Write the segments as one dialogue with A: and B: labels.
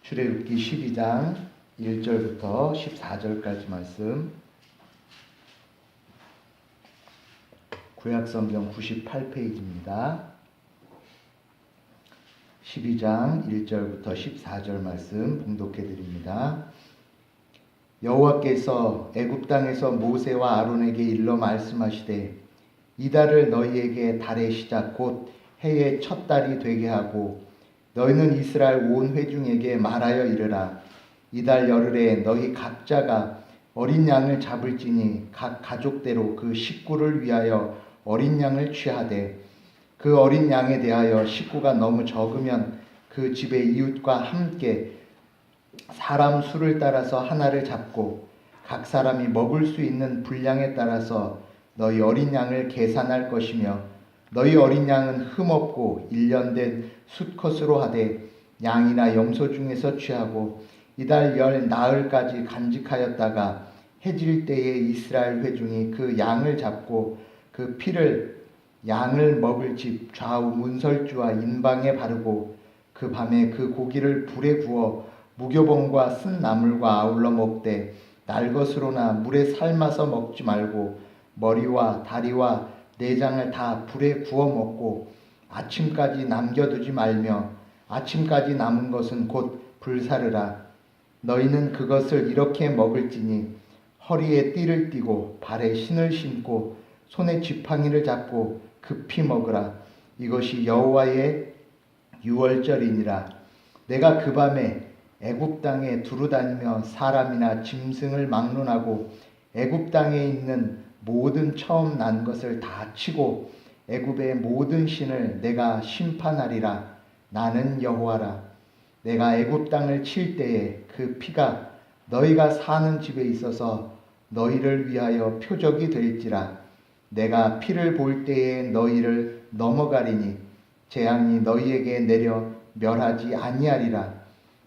A: 출애굽기 12장 1절부터 14절까지 말씀, 구약성경 98페이지입니다. 12장 1절부터 14절 말씀 봉독해 드립니다. 여호와께서 애굽 땅에서 모세와 아론에게 일러 말씀하시되 이달을 너희에게 달의 시작 곧 해의 첫 달이 되게 하고 너희는 이스라엘 온 회중에게 말하여 이르라. 이달 열흘에 너희 각자가 어린 양을 잡을지니 각 가족대로 그 식구를 위하여 어린 양을 취하되 그 어린 양에 대하여 식구가 너무 적으면 그 집의 이웃과 함께 사람 수를 따라서 하나를 잡고 각 사람이 먹을 수 있는 분량에 따라서 너희 어린 양을 계산할 것이며 너희 어린 양은 흠없고 1년 된 수컷으로 하되 양이나 염소 중에서 취하고 이달 열 나흘까지 간직하였다가 해질 때에 이스라엘 회중이 그 양을 잡고 그 피를 양을 먹을 집 좌우 문설주와 인방에 바르고 그 밤에 그 고기를 불에 구워 무교봉과 쓴 나물과 아울러 먹되 날것으로나 물에 삶아서 먹지 말고 머리와 다리와 내장을 다 불에 구워 먹고 아침까지 남겨두지 말며 아침까지 남은 것은 곧 불사르라. 너희는 그것을 이렇게 먹을지니 허리에 띠를 띠고 발에 신을 신고 손에 지팡이를 잡고 급히 먹으라. 이것이 여호와의 유월절이니라. 내가 그 밤에 애굽 땅에 두루다니며 사람이나 짐승을 막론하고 애굽 땅에 있는 모든 처음 난 것을 다 치고 애굽의 모든 신을 내가 심판하리라. 나는 여호와라. 내가 애굽 땅을 칠 때에 그 피가 너희가 사는 집에 있어서 너희를 위하여 표적이 될지라. 내가 피를 볼 때에 너희를 넘어가리니 재앙이 너희에게 내려 멸하지 아니하리라.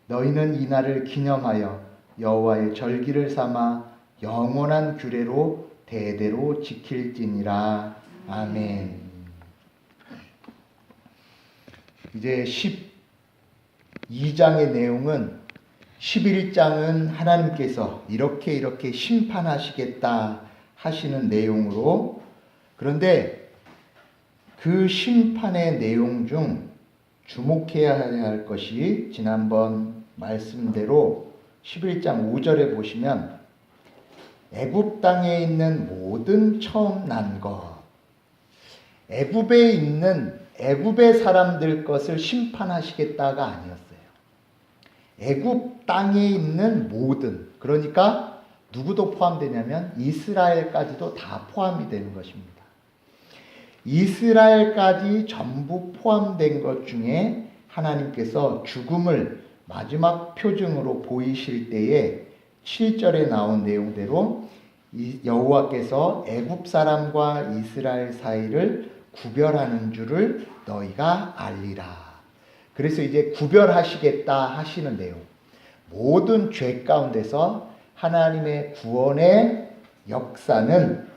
A: 너희는 이날을 기념하여 여호와의 절기를 삼아 영원한 규례로 대대로 지킬지니라. 아멘. 이제 12장의 내용은 11장은 하나님께서 이렇게 심판하시겠다 하시는 내용으로, 그런데 그 심판의 내용 중 주목해야 할 것이 지난번 말씀대로 11장 5절에 보시면 애굽 땅에 있는 모든 처음 난 것, 애굽에 있는 애굽의 사람들 것을 심판하시겠다가 아니었어요. 애굽 땅에 있는 모든, 그러니까 누구도 포함되냐면 이스라엘까지도 다 포함이 되는 것입니다. 이스라엘까지 전부 포함된 것 중에 하나님께서 죽음을 마지막 표징으로 보이실 때에 7절에 나온 내용대로 여호와께서 애굽 사람과 이스라엘 사이를 구별하는 줄을 너희가 알리라. 그래서 이제 구별하시겠다 하시는 내용, 모든 죄 가운데서 하나님의 구원의 역사는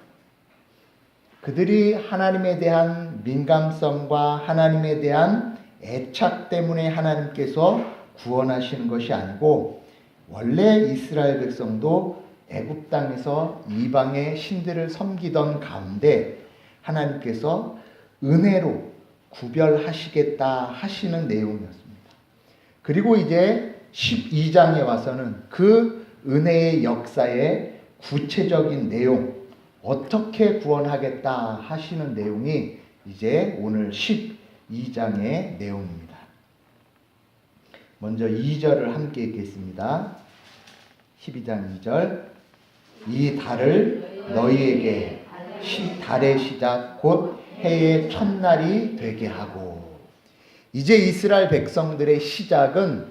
A: 그들이 하나님에 대한 민감성과 하나님에 대한 애착 때문에 하나님께서 구원하시는 것이 아니고, 원래 이스라엘 백성도 애굽 땅에서 이방의 신들을 섬기던 가운데 하나님께서 은혜로 구별하시겠다 하시는 내용이었습니다. 그리고 이제 12장에 와서는 그 은혜의 역사의 구체적인 내용, 어떻게 구원하겠다 하시는 내용이 이제 오늘 12장의 내용입니다. 먼저 2절을 함께 읽겠습니다. 12장 2절. 이 달을 너희에게 달의 시작 곧 해의 첫날이 되게 하고, 이제 이스라엘 백성들의 시작은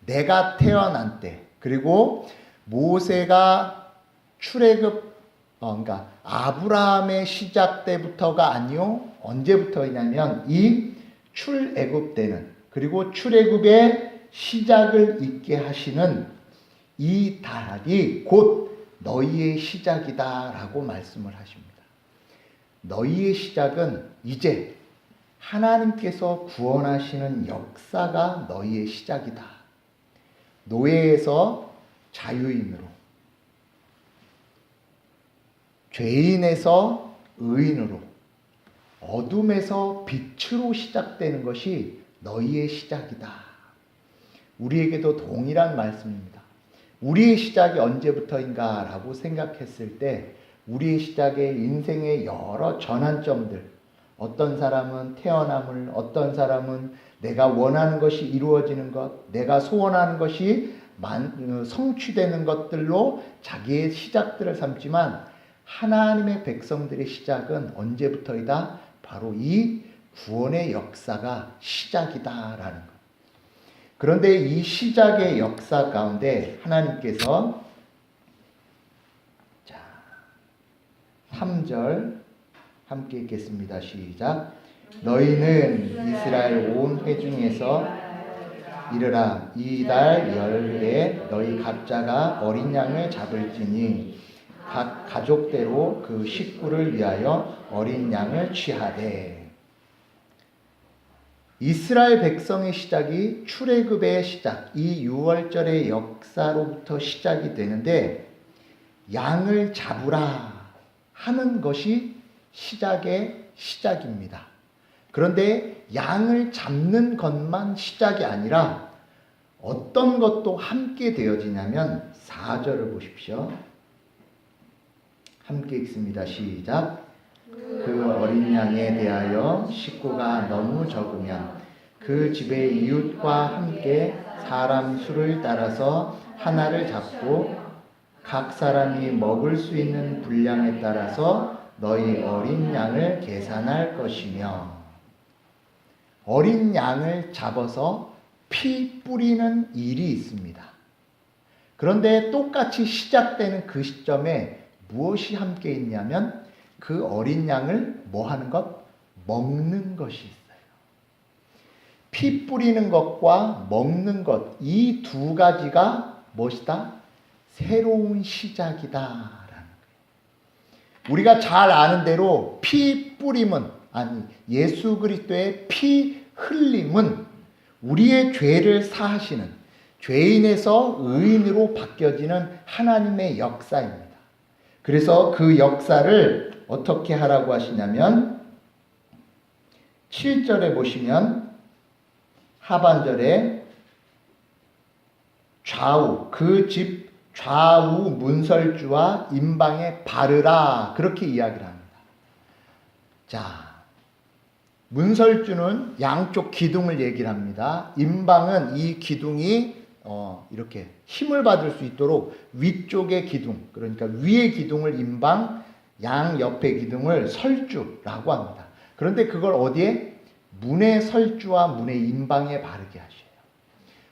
A: 내가 태어난 때, 그리고 모세가 출애굽 그러니까 아브라함의 시작 때부터가 아니요, 언제부터이냐면 이 출애굽 때는, 그리고 출애굽의 시작을 있게 하시는 이 달이 곧 너희의 시작이다라고 말씀을 하십니다. 너희의 시작은 이제 하나님께서 구원하시는 역사가 너희의 시작이다. 노예에서 자유인으로, 죄인에서 의인으로, 어둠에서 빛으로 시작되는 것이 너희의 시작이다. 우리에게도 동일한 말씀입니다. 우리의 시작이 언제부터인가 라고 생각했을 때 우리의 시작의 인생의 여러 전환점들, 어떤 사람은 태어남을, 어떤 사람은 내가 원하는 것이 이루어지는 것, 내가 소원하는 것이 성취되는 것들로 자기의 시작들을 삼지만 하나님의 백성들의 시작은 언제부터이다? 바로 이 구원의 역사가 시작이다라는 것. 그런데 이 시작의 역사 가운데 하나님께서 3절 함께 읽겠습니다. 시작. 너희는 이스라엘 온 회중에서 이르라 이 달 열흘에 너희 각자가 어린 양을 잡을지니 각 가족대로 그 식구를 위하여 어린 양을 취하되. 이스라엘 백성의 시작이 출애굽의 시작, 이 6월절의 역사로부터 시작이 되는데 양을 잡으라 하는 것이 시작의 시작입니다. 그런데 양을 잡는 것만 시작이 아니라 어떤 것도 함께 되어지냐면 4절을 보십시오. 함께 읽습니다. 시작. 그 어린 양에 대하여 식구가 너무 적으면 그 집의 이웃과 함께 사람 수를 따라서 하나를 잡고 각 사람이 먹을 수 있는 분량에 따라서 너희 어린 양을 계산할 것이며. 어린 양을 잡아서 피 뿌리는 일이 있습니다. 그런데 똑같이 시작되는 그 시점에 무엇이 함께 있냐면 그 어린 양을 뭐 하는 것? 먹는 것이 있어요. 피 뿌리는 것과 먹는 것, 이 두 가지가 무엇이다? 새로운 시작이다라는 거예요. 우리가 잘 아는 대로 피 뿌림은, 아니 예수 그리스도의 피 흘림은 우리의 죄를 사하시는, 죄인에서 의인으로 바뀌어지는 하나님의 역사입니다. 그래서 그 역사를 어떻게 하라고 하시냐면 7절에 보시면 하반절에 좌우, 그 집 좌우 문설주와 임방에 바르라, 그렇게 이야기를 합니다. 자, 문설주는 양쪽 기둥을 얘기를 합니다. 임방은 이 기둥이 이렇게 힘을 받을 수 있도록 위쪽의 기둥, 그러니까 위의 기둥을 임방, 양 옆의 기둥을 설주라고 합니다. 그런데 그걸 어디에? 문의 설주와 문의 임방에 바르게 하셔요.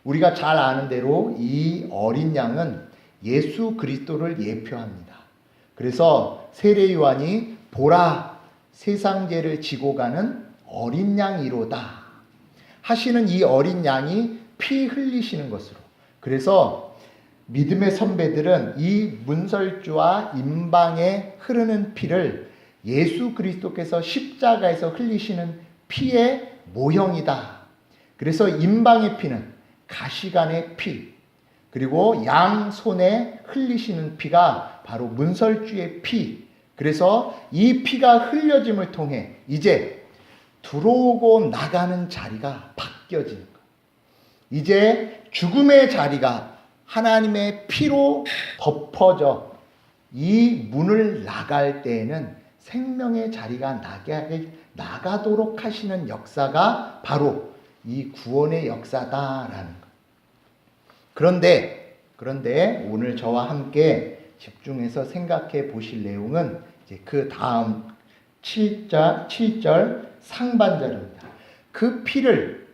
A: 우리가 잘 아는 대로 이 어린 양은 예수 그리스도를 예표합니다. 그래서 세례 요한이 보라 세상 죄를 지고 가는 어린 양이로다 하시는 이 어린 양이 피 흘리시는 것으로, 그래서 믿음의 선배들은 이 문설주와 임방에 흐르는 피를 예수 그리스도께서 십자가에서 흘리시는 피의 모형이다. 그래서 임방의 피는 가시관의 피, 그리고 양 손에 흘리시는 피가 바로 문설주의 피. 그래서 이 피가 흘려짐을 통해 이제 들어오고 나가는 자리가 바뀌어지는 거예요. 이제 죽음의 자리가 하나님의 피로 덮어져 이 문을 나갈 때에는 생명의 자리가 나가도록 하시는 역사가 바로 이 구원의 역사다라는 것. 그런데 오늘 저와 함께 집중해서 생각해 보실 내용은 이제 그 다음 7절 상반절입니다. 그 피를,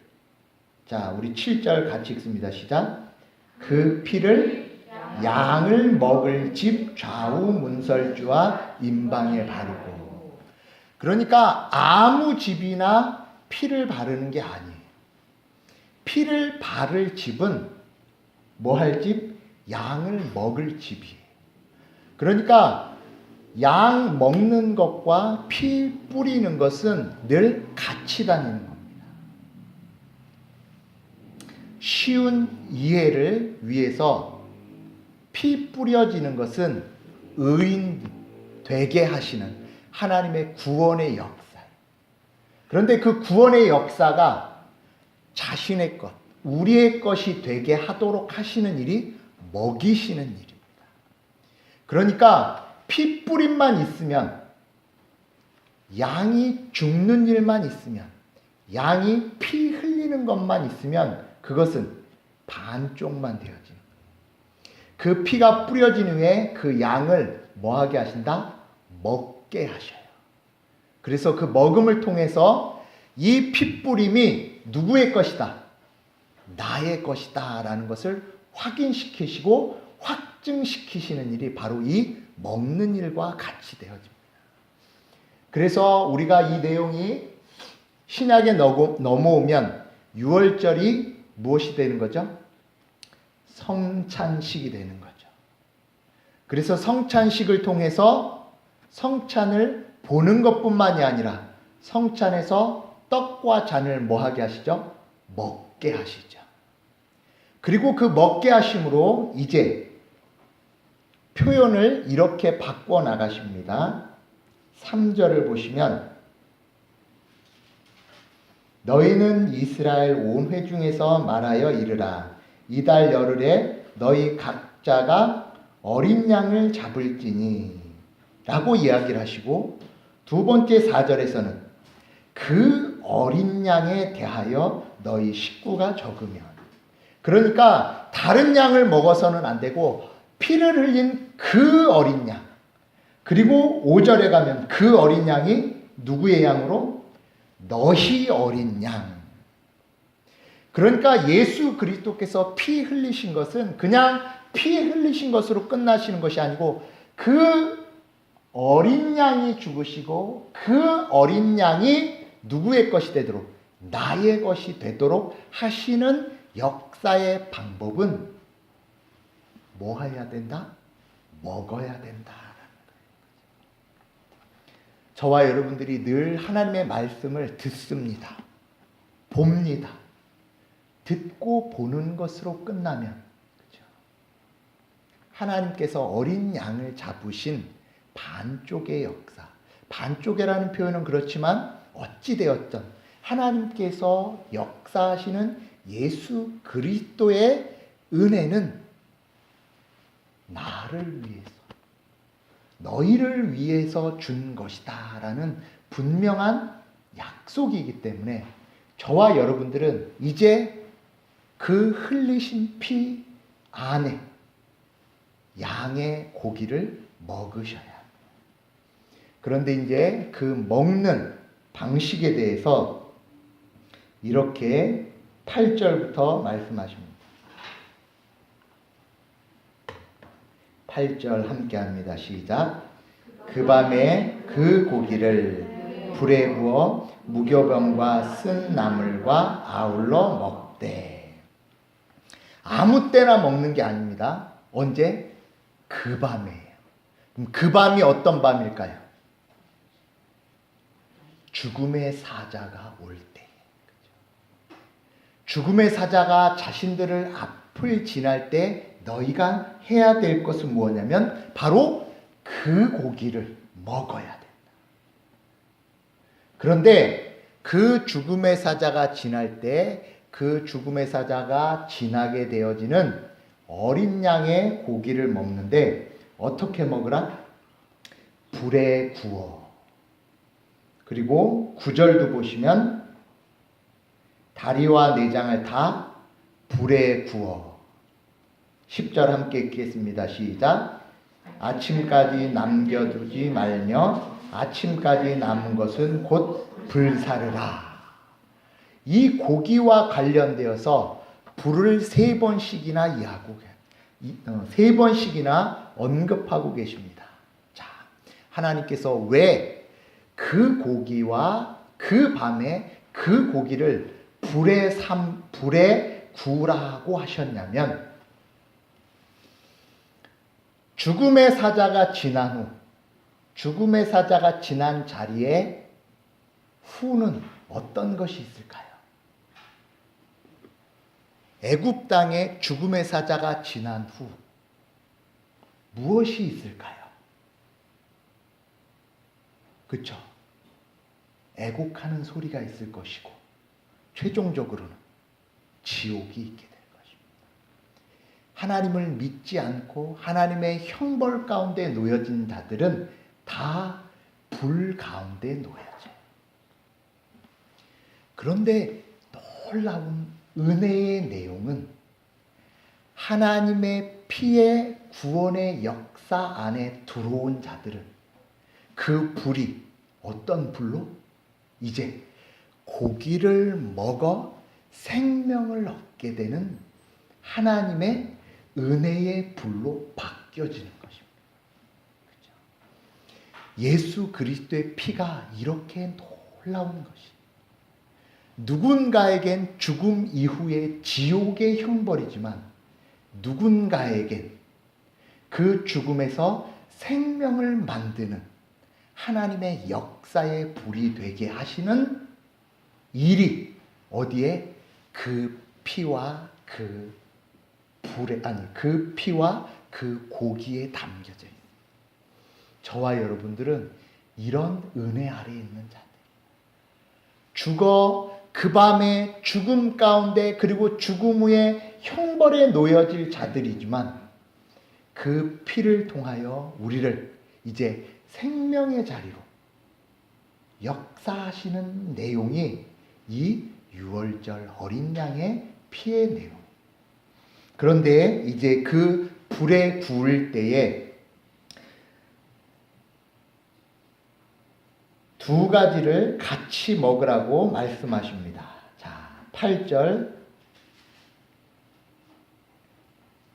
A: 자, 우리 7절 같이 읽습니다. 시작. 그 피를 양을 먹을 집 좌우 문설주와 임방에 바르고. 그러니까 아무 집이나 피를 바르는 게 아니에요. 피를 바를 집은 뭐 할 집? 양을 먹을 집이에요. 그러니까 양 먹는 것과 피 뿌리는 것은 늘 같이 다니는 겁니다. 쉬운 이해를 위해서 피 뿌려지는 것은 의인 되게 하시는 하나님의 구원의 역사예요. 그런데 그 구원의 역사가 자신의 것, 우리의 것이 되게 하도록 하시는 일이 먹이시는 일입니다. 그러니까 피 뿌림만 있으면, 양이 죽는 일만 있으면, 양이 피 흘리는 것만 있으면 그것은 반쪽만 되어지는 거예요. 그 피가 뿌려진 후에 그 양을 뭐하게 하신다? 먹게 하셔요. 그래서 그 먹음을 통해서 이 피뿌림이 누구의 것이다? 나의 것이다 라는 것을 확인시키시고 확증시키시는 일이 바로 이 먹는 일과 같이 되어집니다. 그래서 우리가 이 내용이 신약에 넘어오면 유월절이 무엇이 되는 거죠? 성찬식이 되는 거죠. 그래서 성찬식을 통해서 성찬을 보는 것뿐만이 아니라 성찬에서 떡과 잔을 뭐하게 하시죠? 먹게 하시죠. 그리고 그 먹게 하심으로 이제 표현을 이렇게 바꿔 나가십니다. 3절을 보시면 너희는 이스라엘 온 회중에서 말하여 이르라. 이달 열흘에 너희 각자가 어린 양을 잡을지니 라고 이야기를 하시고, 두 번째 4절에서는 그 어린 양에 대하여 너희 식구가 적으면, 그러니까 다른 양을 먹어서는 안 되고 피를 흘린 그 어린 양, 그리고 5절에 가면 그 어린 양이 누구의 양으로? 너희 어린 양. 그러니까 예수 그리스도께서 피 흘리신 것은 그냥 피 흘리신 것으로 끝나시는 것이 아니고 그 어린 양이 죽으시고 그 어린 양이 누구의 것이 되도록, 나의 것이 되도록 하시는 역사의 방법은 뭐 해야 된다? 먹어야 된다. 저와 여러분들이 늘 하나님의 말씀을 듣습니다. 봅니다. 듣고 보는 것으로 끝나면, 그렇죠? 하나님께서 어린 양을 잡으신 반쪽의 역사, 반쪽이라는 표현은 그렇지만 어찌되었든 하나님께서 역사하시는 예수 그리스도의 은혜는 나를 위해서, 너희를 위해서 준 것이다 라는 분명한 약속이기 때문에 저와 여러분들은 이제 그 흘리신 피 안에 양의 고기를 먹으셔야 합니다. 그런데 이제 그 먹는 방식에 대해서 이렇게 8절부터 말씀하십니다. 8절 함께 합니다. 시작. 그 밤에 그 고기를 불에 구워 무교병과 쓴 나물과 아울러 먹되. 아무 때나 먹는 게 아닙니다. 언제? 그 밤에요. 그럼 그 밤이 어떤 밤일까요? 죽음의 사자가 올 때. 죽음의 사자가 자신들을 앞을 지날 때 너희가 해야 될 것은 뭐냐면 바로 그 고기를 먹어야 된다. 그런데 그 죽음의 사자가 지날 때 그 죽음의 사자가 지나게 되어지는 어린 양의 고기를 먹는데 어떻게 먹으라? 불에 구워. 그리고 9절도 보시면 다리와 내장을 다 불에 구워. 10절 함께 읽겠습니다. 시작. 아침까지 남겨두지 말며 아침까지 남은 것은 곧 불사르라. 이 고기와 관련되어서 불을 3번씩이나 이야기하고 3번씩이나 언급하고 계십니다. 자, 하나님께서 왜 그 고기와 그 밤에 그 고기를 불에 구우라고 하셨냐면, 죽음의 사자가 지난 후, 죽음의 사자가 지난 자리에 후는 어떤 것이 있을까요? 애굽 땅에 죽음의 사자가 지난 후 무엇이 있을까요? 그렇죠? 애곡하는 소리가 있을 것이고 최종적으로는 지옥이 있게 될 것입니다. 하나님을 믿지 않고 하나님의 형벌 가운데 놓여진 자들은 다 불 가운데 놓여져요. 그런데 놀라운 은혜의 내용은 하나님의 피의 구원의 역사 안에 들어온 자들은 그 불이 어떤 불로? 이제 고기를 먹어 생명을 얻게 되는 하나님의 은혜의 불로 바뀌어지는 것입니다. 그렇죠? 예수 그리스도의 피가 이렇게 놀라운 것이 누군가에겐 죽음 이후의 지옥의 형벌이지만 누군가에겐 그 죽음에서 생명을 만드는 하나님의 역사의 불이 되게 하시는 일이 어디에 그 피와 그 불에 그 피와 그 고기에 담겨져 있어요. 저와 여러분들은 이런 은혜 아래에 있는 자들. 죽어 그 밤에 죽음 가운데 그리고 죽음 후에 형벌에 놓여질 자들이지만 그 피를 통하여 우리를 이제 생명의 자리로 역사하시는 내용이 이 유월절 어린 양의 피의 내용. 그런데 이제 그 불에 구울 때에 두 가지를 같이 먹으라고 말씀하십니다. 자, 8절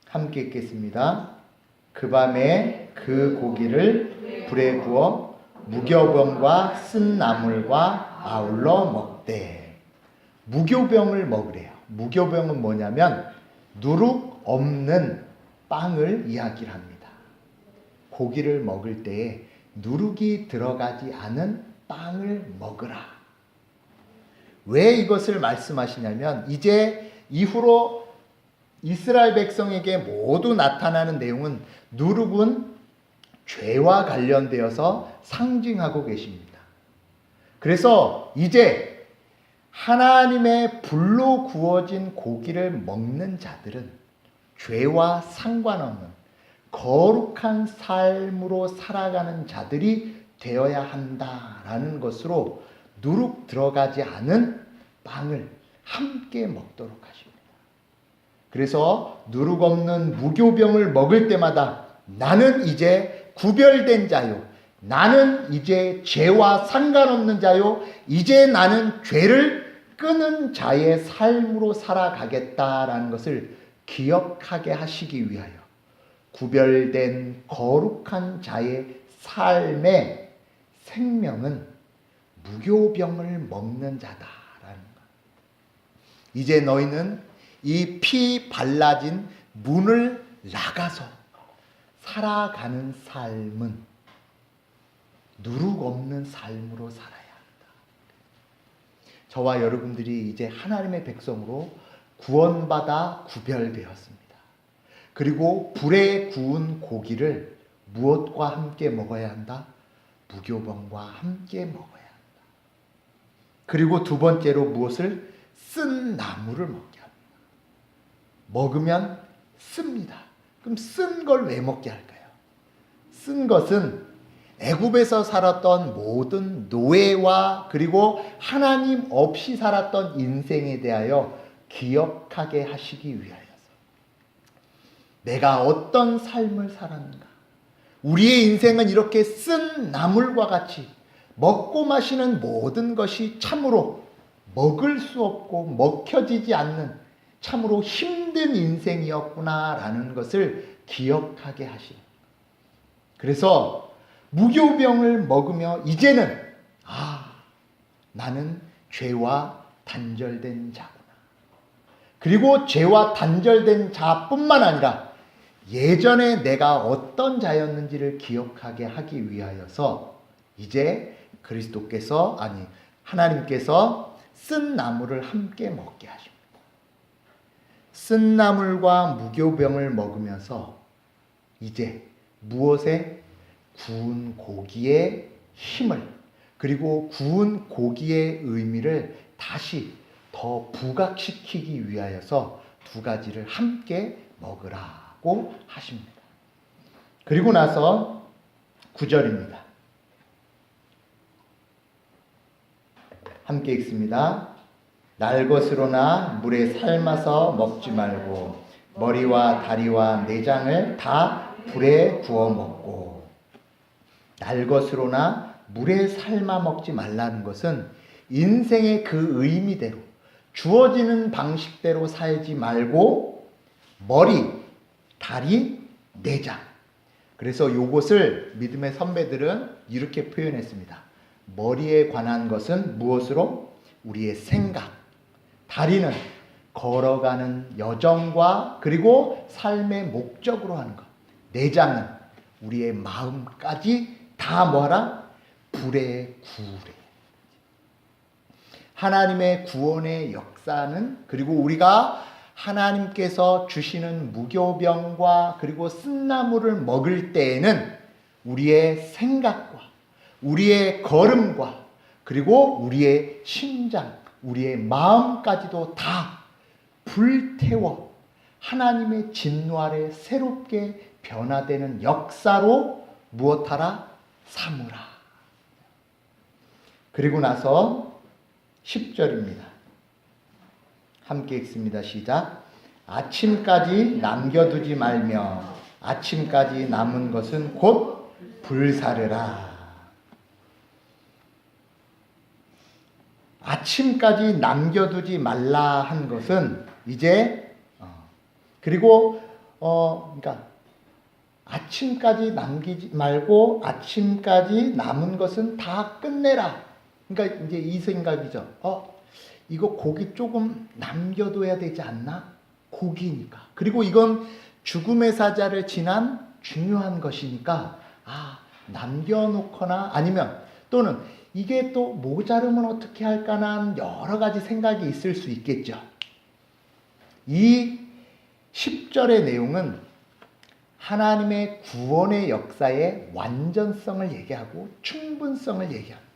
A: 함께 읽겠습니다. 그 밤에 그 고기를 불에 구워 무교병과 쓴 나물과 아울러 먹되. 무교병을 먹으래요. 무교병은 뭐냐면 누룩 없는 빵을 이야기를 합니다. 고기를 먹을 때에 누룩이 들어가지 않은 빵을 먹으라. 왜 이것을 말씀하시냐면 이제 이후로 이스라엘 백성에게 모두 나타나는 내용은 누룩은 죄와 관련되어서 상징하고 계십니다. 그래서 이제 하나님의 불로 구워진 고기를 먹는 자들은 죄와 상관없는 거룩한 삶으로 살아가는 자들이 되어야 한다라는 것으로 누룩 들어가지 않은 빵을 함께 먹도록 하십니다. 그래서 누룩 없는 무교병을 먹을 때마다 나는 이제 구별된 자요. 나는 이제 죄와 상관없는 자요. 이제 나는 죄를 끄는 자의 삶으로 살아가겠다라는 것을 기억하게 하시기 위하여 구별된 거룩한 자의 삶의 생명은 무교병을 먹는 자다라는 것. 이제 너희는 이 피 발라진 문을 나가서 살아가는 삶은 누룩 없는 삶으로 살아야 한다. 저와 여러분들이 이제 하나님의 백성으로 구원받아 구별되었습니다. 그리고 불에 구운 고기를 무엇과 함께 먹어야 한다? 무교병과 함께 먹어야 한다. 그리고 두 번째로 무엇을? 쓴 나물을 먹게 합니다. 먹으면 씁니다. 그럼 쓴 걸 왜 먹게 할까요? 쓴 것은 애굽에서 살았던 모든 노예와 그리고 하나님 없이 살았던 인생에 대하여 기억하게 하시기 위하여서 내가 어떤 삶을 살았는가? 우리의 인생은 이렇게 쓴 나물과 같이 먹고 마시는 모든 것이 참으로 먹을 수 없고 먹혀지지 않는 참으로 힘든 인생이었구나라는 것을 기억하게 하시는. 그래서 무교병을 먹으며 이제는 나는 죄와 단절된 자구나. 그리고 죄와 단절된 자뿐만 아니라 예전에 내가 어떤 자였는지를 기억하게 하기 위하여서 이제 하나님께서 쓴 나물을 함께 먹게 하십니다. 쓴 나물과 무교병을 먹으면서 이제 무엇에? 구운 고기의 힘을, 그리고 구운 고기의 의미를 다시 더 부각시키기 위하여서 두 가지를 함께 먹으라고 하십니다. 그리고 나서 9절입니다. 함께 읽습니다. 날것으로나 물에 삶아서 먹지 말고 머리와 다리와 내장을 다 불에 구워 먹고. 날것으로나 물에 삶아 먹지 말라는 것은 인생의 그 의미대로 주어지는 방식대로 살지 말고 머리, 다리, 내장. 그래서 이것을 믿음의 선배들은 이렇게 표현했습니다. 머리에 관한 것은 무엇으로? 우리의 생각. 다리는 걸어가는 여정과 그리고 삶의 목적으로 하는 것. 내장은 우리의 마음까지 다 뭐하라? 불에 구우래. 하나님의 구원의 역사는, 그리고 우리가 하나님께서 주시는 무교병과 그리고 쓴나물을 먹을 때에는 우리의 생각과 우리의 걸음과 그리고 우리의 심장, 우리의 마음까지도 다 불태워 하나님의 진노 아래 새롭게 변화되는 역사로 무엇하라? 삼으라. 그리고 나서 10절입니다. 함께 읽습니다. 시작. 아침까지 남겨두지 말며 아침까지 남은 것은 곧 불사르라. 아침까지 남겨두지 말라 한 것은 이제 그리고 그러니까 아침까지 남기지 말고 아침까지 남은 것은 다 끝내라. 그러니까 이제 이 생각이죠. 이거 고기 조금 남겨둬야 되지 않나? 고기니까. 그리고 이건 죽음의 사자를 지난 중요한 것이니까 남겨놓거나 아니면 또는 이게 또 모자르면 어떻게 할까는 여러 가지 생각이 있을 수 있겠죠. 이 10절의 내용은 하나님의 구원의 역사의 완전성을 얘기하고 충분성을 얘기합니다.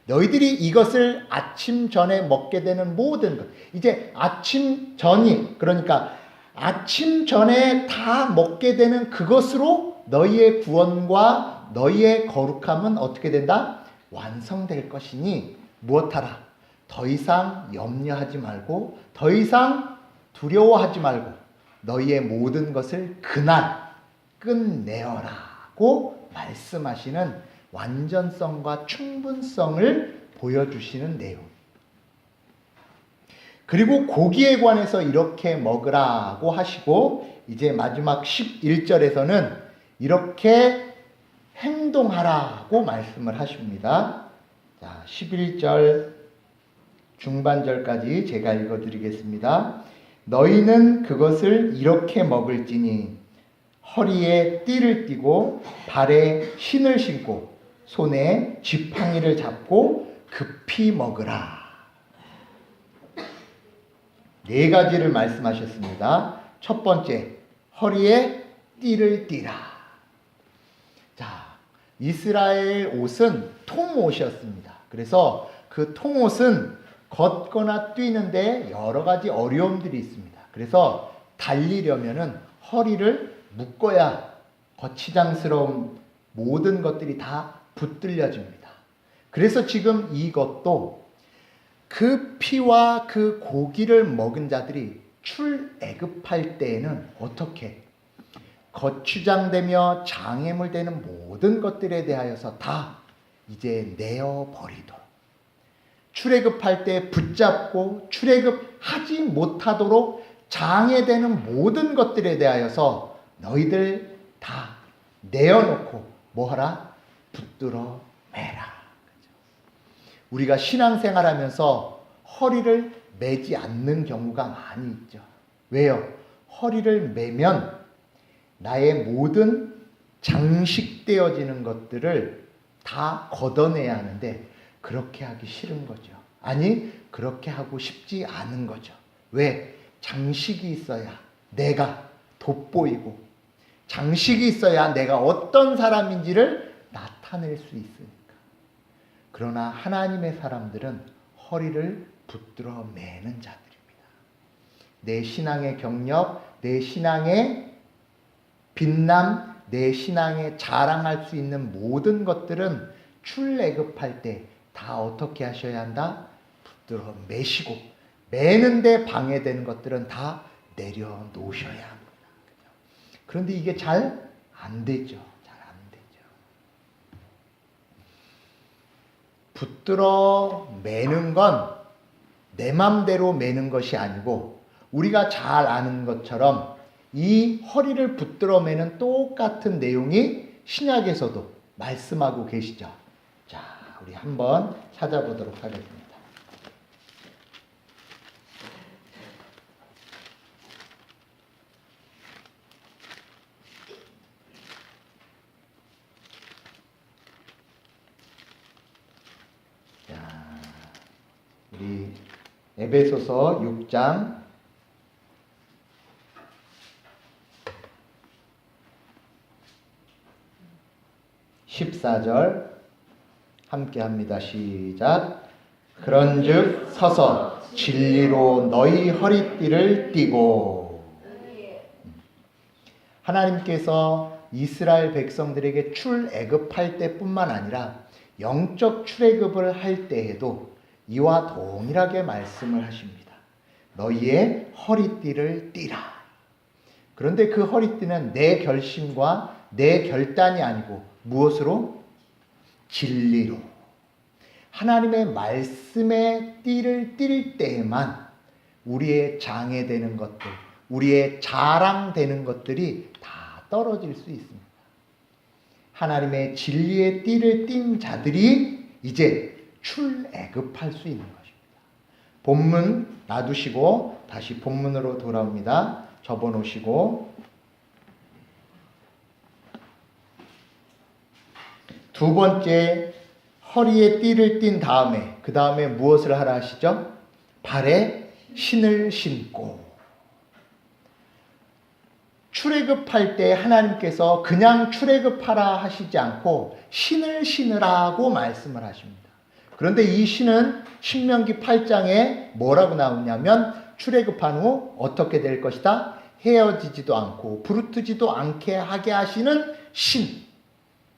A: 너희들이 이것을 아침 전에 먹게 되는 모든 것, 이제 아침 전이, 그러니까 아침 전에 다 먹게 되는 그것으로 너희의 구원과 너희의 거룩함은 어떻게 된다? 완성될 것이니 무엇하라? 더 이상 염려하지 말고 더 이상 두려워하지 말고 너희의 모든 것을 그날 끝내어라고 말씀하시는 완전성과 충분성을 보여주시는 내용. 그리고 고기에 관해서 이렇게 먹으라고 하시고 이제 마지막 11절에서는 이렇게 행동하라고 말씀을 하십니다. 자, 11절 중반절까지 제가 읽어드리겠습니다. 너희는 그것을 이렇게 먹을지니 허리에 띠를 띠고 발에 신을 신고 손에 지팡이를 잡고 급히 먹으라. 4가지를 말씀하셨습니다. 첫 번째, 허리에 띠를 띠라. 자, 이스라엘 옷은 통옷이었습니다. 그래서 그 통옷은 걷거나 뛰는데 여러 가지 어려움들이 있습니다. 그래서 달리려면은 허리를 묶어야 거치장스러운 모든 것들이 다 붙들려집니다. 그래서 지금 이것도 그 피와 그 고기를 먹은 자들이 출애굽할 때에는 어떻게 거추장되며 장애물 되는 모든 것들에 대하여서 다 이제 내어버리도록, 출애굽할 때 붙잡고 출애굽하지 못하도록 장애되는 모든 것들에 대하여서 너희들 다 내어놓고 뭐하라? 붙들어 매라. 우리가 신앙생활하면서 허리를 매지 않는 경우가 많이 있죠. 왜요? 허리를 매면 나의 모든 장식되어지는 것들을 다 걷어내야 하는데 그렇게 하기 싫은 거죠. 아니, 그렇게 하고 싶지 않은 거죠. 왜? 장식이 있어야 내가 돋보이고 장식이 있어야 내가 어떤 사람인지를 나타낼 수 있으니까. 그러나 하나님의 사람들은 허리를 붙들어 매는 자들입니다. 내 신앙의 경력, 내 신앙의 빛남, 내 신앙에 자랑할 수 있는 모든 것들은 출애굽할 때 다 어떻게 하셔야 한다? 붙들어 매시고, 매는데 방해되는 것들은 다 내려놓으셔야 합니다. 그런데 이게 잘 안 되죠. 잘 안 되죠. 붙들어 매는 건 내 맘대로 매는 것이 아니고 우리가 잘 아는 것처럼 이 허리를 붙들어 매는 똑같은 내용이 신약에서도 말씀하고 계시죠. 자, 우리 한번 찾아보도록 하겠습니다. 자, 우리 에베소서 6장 14절 함께 합니다. 시작. 그런즉 서서 진리로 너희 허리띠를 띠고. 하나님께서 이스라엘 백성들에게 출애굽할 때뿐만 아니라 영적 출애굽을 할 때에도 이와 동일하게 말씀을 하십니다. 너희의 허리띠를 띠라. 그런데 그 허리띠는 내 결심과 내 결단이 아니고 무엇으로? 진리로. 하나님의 말씀의 띠를 띨 때에만 우리의 장애되는 것들, 우리의 자랑되는 것들이 다 떨어질 수 있습니다. 하나님의 진리의 띠를 띈 자들이 이제 출애굽할 수 있는 것입니다. 본문 놔두시고 다시 본문으로 돌아옵니다. 접어놓으시고 두 번째 허리에 띠를 띈 다음에 그 다음에 무엇을 하라 하시죠? 발에 신을 신고. 출애굽할 때 하나님께서 그냥 출애굽하라 하시지 않고 신을 신으라고 말씀을 하십니다. 그런데 이 신은 신명기 8장에 뭐라고 나오냐면 출애굽한 후 어떻게 될 것이다? 헤어지지도 않고 부르트지도 않게 하게 하시는 신.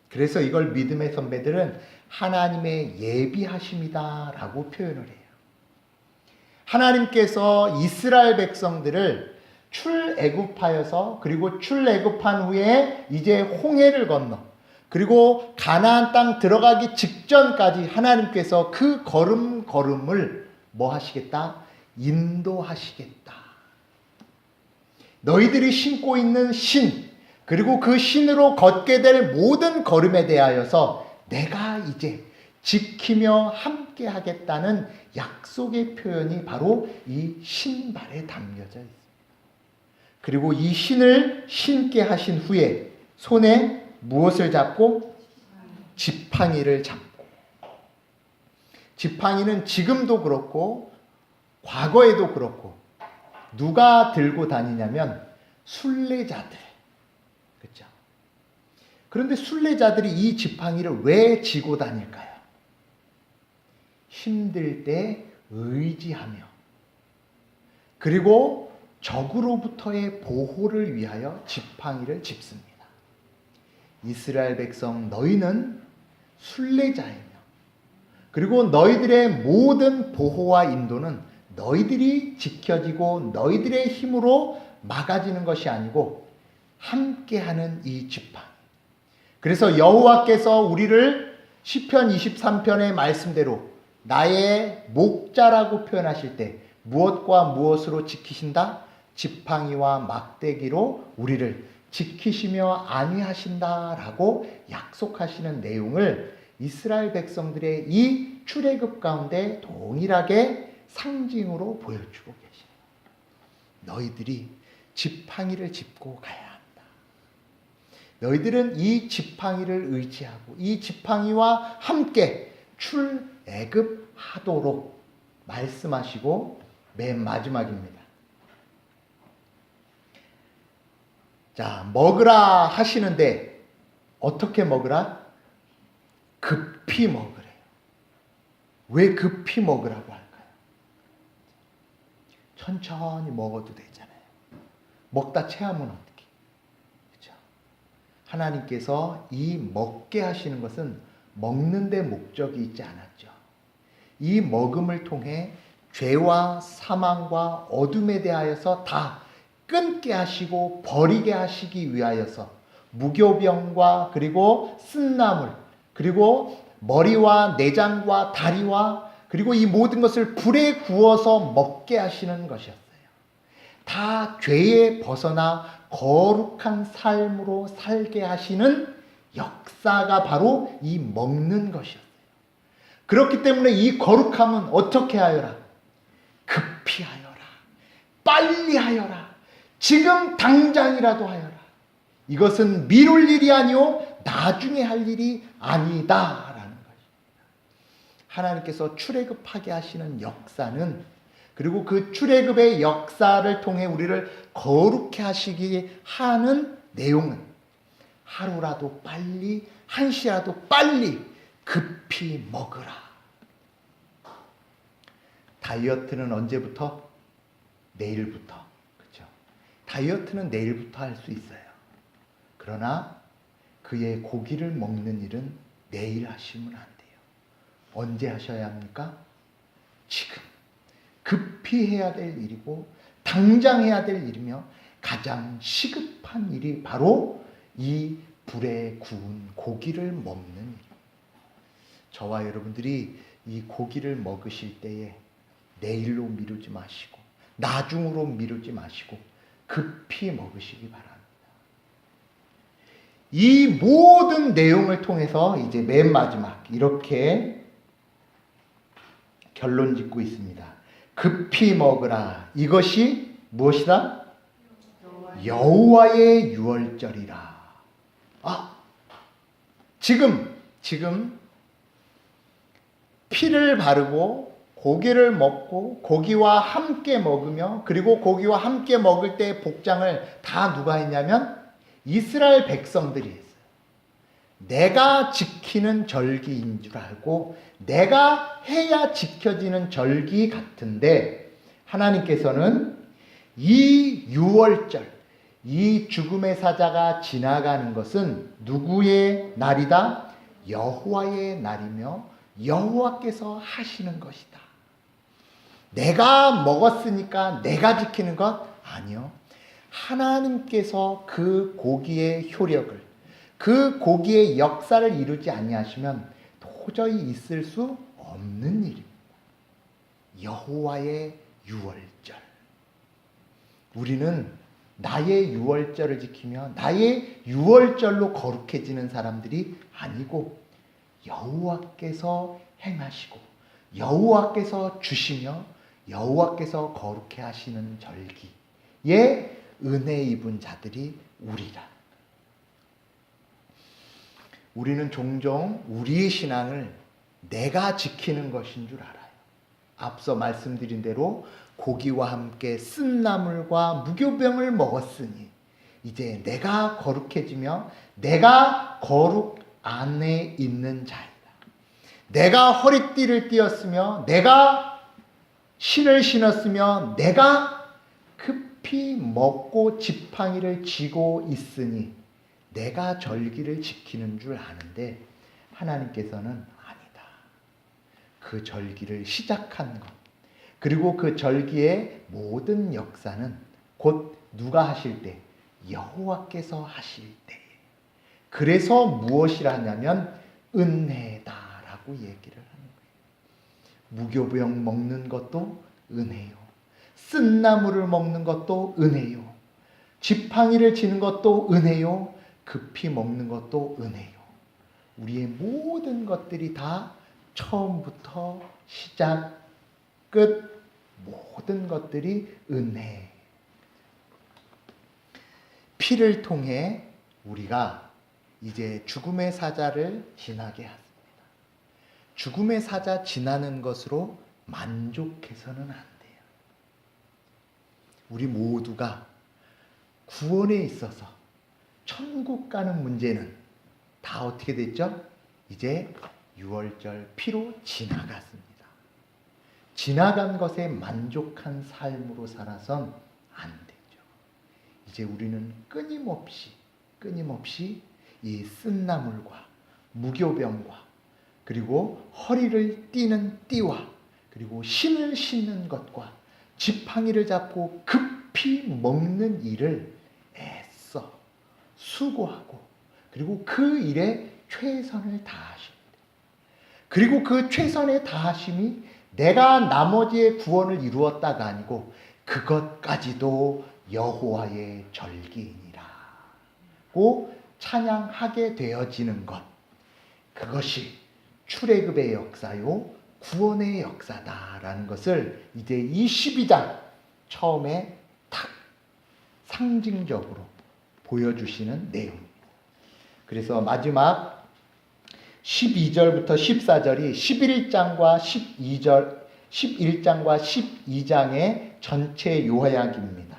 A: 그래서 이걸 믿음의 선배들은 하나님의 예비하심이다라고 표현을 해요. 하나님께서 이스라엘 백성들을 출애굽하여서 그리고 출애굽한 후에 이제 홍해를 건너 그리고 가나안 땅 들어가기 직전까지 하나님께서 그 걸음걸음을 뭐 하시겠다? 인도하시겠다. 너희들이 신고 있는 신 그리고 그 신으로 걷게 될 모든 걸음에 대하여서 내가 이제 지키며 함께 하겠다는 약속의 표현이 바로 이 신발에 담겨져 있습니다. 그리고 이 신을 신게 하신 후에 손에 무엇을 잡고? 지팡이를 잡고. 지팡이는 지금도 그렇고 과거에도 그렇고 누가 들고 다니냐면 순례자들. 그렇죠? 그런데 순례자들이 이 지팡이를 왜 지고 다닐까요? 힘들 때 의지하며 그리고 적으로부터의 보호를 위하여 지팡이를 짚습니다. 이스라엘 백성 너희는 순례자이며 그리고 너희들의 모든 보호와 인도는 너희들이 지켜지고 너희들의 힘으로 막아지는 것이 아니고 함께하는 이 지팡이. 그래서 여호와께서 우리를 시편 23편의 말씀대로 나의 목자라고 표현하실 때 무엇과 무엇으로 지키신다? 지팡이와 막대기로 우리를 지키시며 안위하신다라고 약속하시는 내용을 이스라엘 백성들의 이 출애굽 가운데 동일하게 상징으로 보여주고 계십니다. 너희들이 지팡이를 짚고 가야 한다. 너희들은 이 지팡이를 의지하고 이 지팡이와 함께 출애굽하도록 말씀하시고 맨 마지막입니다. 자, 먹으라 하시는데 어떻게 먹으라? 급히 먹으래요. 왜 급히 먹으라고 할까요? 천천히 먹어도 되잖아요. 먹다 체하면 어떡해? 그렇죠? 하나님께서 이 먹게 하시는 것은 먹는 데 목적이 있지 않았죠. 이 먹음을 통해 죄와 사망과 어둠에 대하여서 다 끊게 하시고 버리게 하시기 위하여서 무교병과 그리고 쓴나물 그리고 머리와 내장과 다리와 그리고 이 모든 것을 불에 구워서 먹게 하시는 것이었어요. 다 죄에 벗어나 거룩한 삶으로 살게 하시는 역사가 바로 이 먹는 것이었어요. 그렇기 때문에 이 거룩함은 어떻게 하여라? 급히 하여라. 빨리 하여라. 지금 당장이라도 하여라. 이것은 미룰 일이 아니오 나중에 할 일이 아니다라는 것입니다. 하나님께서 출애굽하게 하시는 역사는 그리고 그 출애굽의 역사를 통해 우리를 거룩해 하시기 하는 내용은 하루라도 빨리 한시라도 빨리 급히 먹으라. 다이어트는 언제부터? 내일부터. 그렇죠? 다이어트는 내일부터 할 수 있어요. 그러나 그의 고기를 먹는 일은 내일 하시면 안 돼요. 언제 하셔야 합니까? 지금. 급히 해야 될 일이고 당장 해야 될 일이며 가장 시급한 일이 바로 이 불에 구운 고기를 먹는 일입니다. 저와 여러분들이 이 고기를 먹으실 때에 내일로 미루지 마시고 나중으로 미루지 마시고 급히 먹으시기 바랍니다. 이 모든 내용을 통해서 이제 맨 마지막 이렇게 결론 짓고 있습니다. 급히 먹으라. 이것이 무엇이다? 여호와의 유월절이라. 지금 피를 바르고 고기를 먹고 고기와 함께 먹으며 그리고 고기와 함께 먹을 때 복장을 다 누가 했냐면 이스라엘 백성들이 했어요. 내가 지키는 절기인 줄 알고 내가 해야 지켜지는 절기 같은데 하나님께서는 이 유월절, 이 죽음의 사자가 지나가는 것은 누구의 날이다? 여호와의 날이며 여호와께서 하시는 것이다. 내가 먹었으니까 내가 지키는 것? 아니요. 하나님께서 그 고기의 효력을 그 고기의 역사를 이루지 아니하시면 도저히 있을 수 없는 일입니다. 여호와의 유월절. 우리는 나의 유월절을 지키며 나의 유월절로 거룩해지는 사람들이 아니고 여호와께서 행하시고 여호와께서 주시며 여호와께서 거룩해 하시는 절기에 은혜 입은 자들이 우리라. 우리는 종종 우리의 신앙을 내가 지키는 것인 줄 알아요. 앞서 말씀드린 대로 고기와 함께 쓴나물과 무교병을 먹었으니 이제 내가 거룩해지며 내가 거룩 안에 있는 자이다. 내가 허리띠를 띠었으며 내가 신을 신었으며 내가 급히 먹고 지팡이를 쥐고 있으니 내가 절기를 지키는 줄 아는데 하나님께서는 아니다. 그 절기를 시작한 것 그리고 그 절기의 모든 역사는 곧 누가 하실 때? 여호와께서 하실 때. 그래서 무엇이라 하냐면 은혜다라고 얘기를 하는 거예요. 무교병 먹는 것도 은혜요. 쓴나물을 먹는 것도 은혜요. 지팡이를 지는 것도 은혜요. 급히 먹는 것도 은혜요. 우리의 모든 것들이 다 처음부터 시작, 끝 모든 것들이 은혜. 피를 통해 우리가 이제 죽음의 사자를 지나게 합니다. 죽음의 사자 지나는 것으로 만족해서는 안 돼요. 우리 모두가 구원에 있어서 천국 가는 문제는 다 어떻게 됐죠? 이제 유월절 피로 지나갔습니다. 지나간 것에 만족한 삶으로 살아선 안 되죠. 이제 우리는 끊임없이 이 쓴나물과 무교병과 그리고 허리를 띠는 띠와 그리고 신을 신는 것과 지팡이를 잡고 급히 먹는 일을 애써 수고하고 그리고 그 일에 최선을 다하십니다. 그리고 그 최선의 다하심이 내가 나머지의 구원을 이루었다가 아니고 그것까지도 여호와의 절기이니라고 찬양하게 되어지는 것, 그것이 출애굽의 역사요 구원의 역사다라는 것을 이제 이 12장 처음에 탁 상징적으로 보여주시는 내용입니다. 그래서 마지막 12절부터 14절이 11장과 12장의 전체 요약입니다.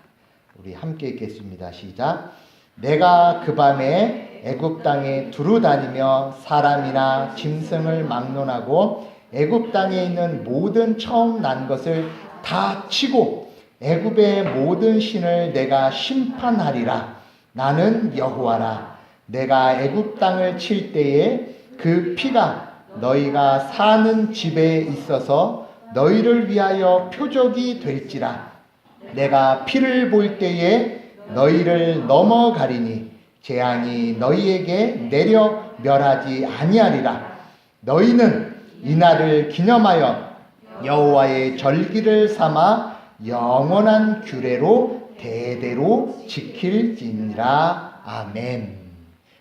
A: 우리 함께 읽겠습니다. 시작. 내가 그 밤에 애굽 땅에 두루 다니며 사람이나 짐승을 막론하고 애굽 땅에 있는 모든 처음 난 것을 다 치고 애굽의 모든 신을 내가 심판하리라. 나는 여호와라. 내가 애굽 땅을 칠 때에 그 피가 너희가 사는 집에 있어서 너희를 위하여 표적이 될지라. 내가 피를 볼 때에 너희를 넘어가리니 재앙이 너희에게 내려 멸하지 아니하리라. 너희는 이날을 기념하여 여호와의 절기를 삼아 영원한 규례로 대대로 지킬지니라. 아멘.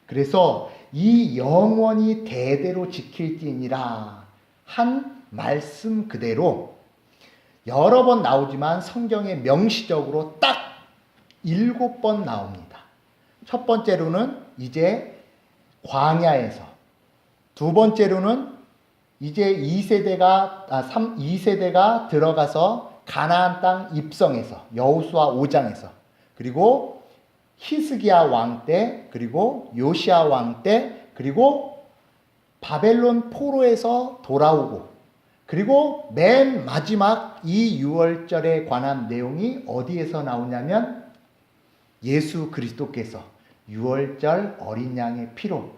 A: 그래서 이 영원히 대대로 지킬지니라 한 말씀 그대로 여러 번 나오지만 성경에 명시적으로 딱 7번 나옵니다. 첫 번째로는 이제 광야에서, 두 번째로는 이제 2세대가 들어가서 가나안 땅 입성에서 여호수아 5장에서, 그리고 히스기야 왕 때, 그리고 요시야 왕 때, 그리고 바벨론 포로에서 돌아오고, 그리고 맨 마지막 이 유월절에 관한 내용이 어디에서 나오냐면 예수 그리스도께서 유월절 어린 양의 피로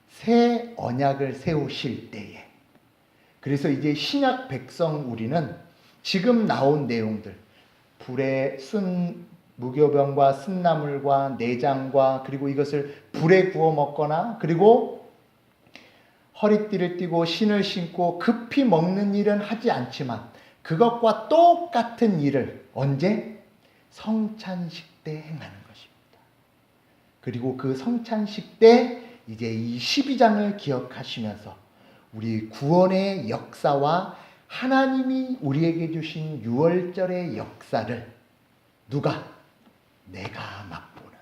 A: 새 언약을 세우실 때에, 그래서 이제 신약 백성 우리는 지금 나온 내용들, 불에 쓴 무교병과 쓴나물과 내장과 그리고 이것을 불에 구워 먹거나 그리고 허리띠를 띠고 신을 신고 급히 먹는 일은 하지 않지만 그것과 똑같은 일을 언제? 성찬식 때 행하는 것입니다. 그리고 그 성찬식 때 이제 이 12장을 기억하시면서 우리 구원의 역사와 하나님이 우리에게 주신 유월절의 역사를 누가? 내가 맛보는.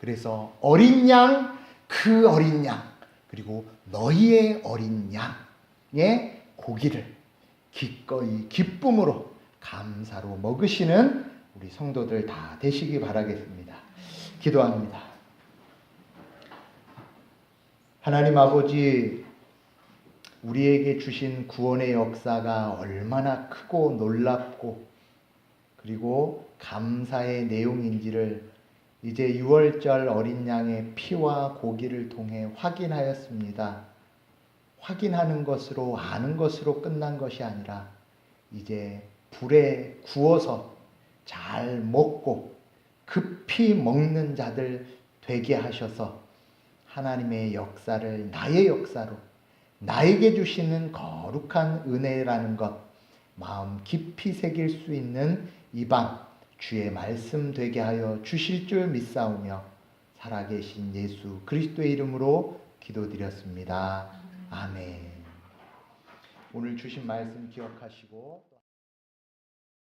A: 그래서 어린 양, 그 어린 양, 그리고 너희의 어린 양의 고기를 기꺼이 기쁨으로 감사로 먹으시는 우리 성도들 다 되시기 바라겠습니다. 기도합니다. 하나님 아버지, 우리에게 주신 구원의 역사가 얼마나 크고 놀랍고 그리고 감사의 내용인지를 이제 유월절 어린 양의 피와 고기를 통해 확인하였습니다. 확인하는 것으로 아는 것으로 끝난 것이 아니라 이제 불에 구워서 잘 먹고 급히 먹는 자들 되게 하셔서 하나님의 역사를 나의 역사로 나에게 주시는 거룩한 은혜라는 것 마음 깊이 새길 수 있는 이 밤 주의 말씀 되게 하여 주실 줄 믿사오며 살아계신 예수 그리스도의 이름으로 기도드렸습니다. 아멘. 오늘 주신 말씀 기억하시고